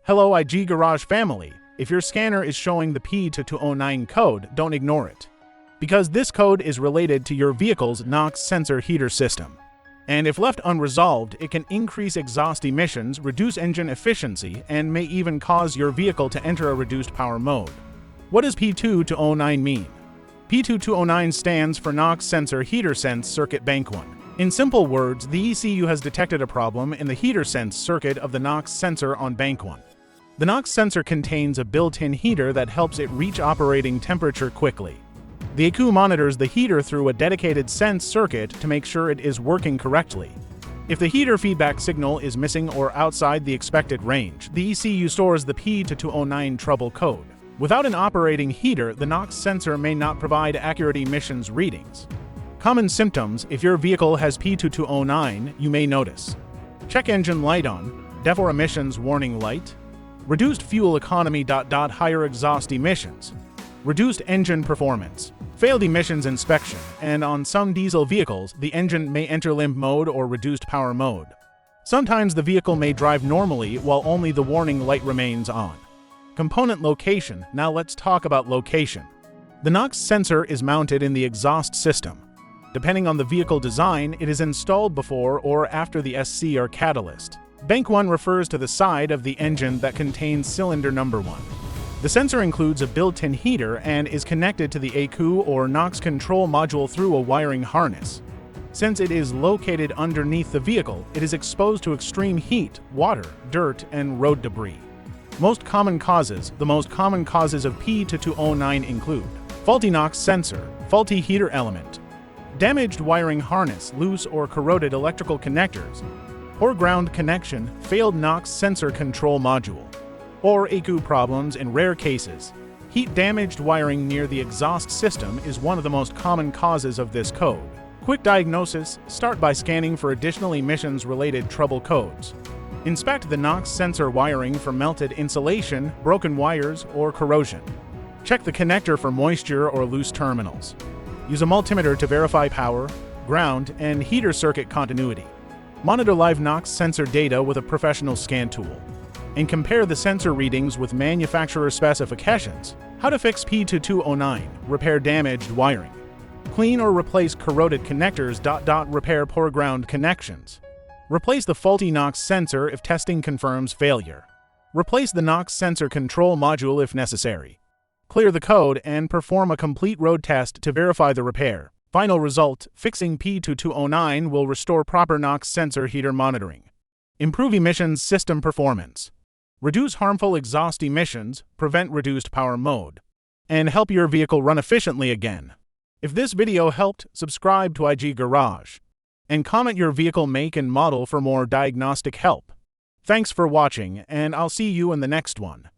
Hello IG Garage family, if your scanner is showing the P2209 code, don't ignore it. Because this code is related to your vehicle's NOx sensor heater system. And if left unresolved, it can increase exhaust emissions, reduce engine efficiency, and may even cause your vehicle to enter a reduced power mode. What does P2209 mean? P2209 stands for NOx Sensor Heater Sense Circuit Bank 1. In simple words, the ECU has detected a problem in the heater sense circuit of the NOx sensor on Bank 1. The NOx sensor contains a built-in heater that helps it reach operating temperature quickly. The ECU monitors the heater through a dedicated sense circuit to make sure it is working correctly. If the heater feedback signal is missing or outside the expected range, the ECU stores the P2209 trouble code. Without an operating heater, the NOx sensor may not provide accurate emissions readings. Common symptoms: if your vehicle has P2209, you may notice: check engine light on, DEF or emissions warning light, reduced fuel economy, higher exhaust emissions, reduced engine performance, failed emissions inspection, and on some diesel vehicles, the engine may enter limp mode or reduced power mode. Sometimes the vehicle may drive normally while only the warning light remains on. Component location. Now let's talk about location. The NOx sensor is mounted in the exhaust system. Depending on the vehicle design, it is installed before or after the SC or catalyst. Bank 1 refers to the side of the engine that contains cylinder number 1. The sensor includes a built-in heater and is connected to the ECU or NOx control module through a wiring harness. Since it is located underneath the vehicle, it is exposed to extreme heat, water, dirt, and road debris. The most common causes of P2209 include faulty NOx sensor, faulty heater element, damaged wiring harness, loose or corroded electrical connectors, poor ground connection, failed NOx sensor control module, or ECU problems in rare cases. Heat-damaged wiring near the exhaust system is one of the most common causes of this code. Quick diagnosis: start by scanning for additional emissions-related trouble codes. Inspect the NOx sensor wiring for melted insulation, broken wires, or corrosion. Check the connector for moisture or loose terminals. Use a multimeter to verify power, ground, and heater circuit continuity. Monitor live NOx sensor data with a professional scan tool. And compare the sensor readings with manufacturer specifications. How to fix P2209. Repair damaged wiring. Clean or replace corroded connectors. Repair poor ground connections. Replace the faulty NOx sensor if testing confirms failure. Replace the NOx sensor control module if necessary. Clear the code and perform a complete road test to verify the repair. Final result: fixing P2209 will restore proper NOx sensor heater monitoring, improve emissions system performance, reduce harmful exhaust emissions, prevent reduced power mode, and help your vehicle run efficiently again. If this video helped, subscribe to IG Garage and comment your vehicle make and model for more diagnostic help. Thanks for watching, and I'll see you in the next one.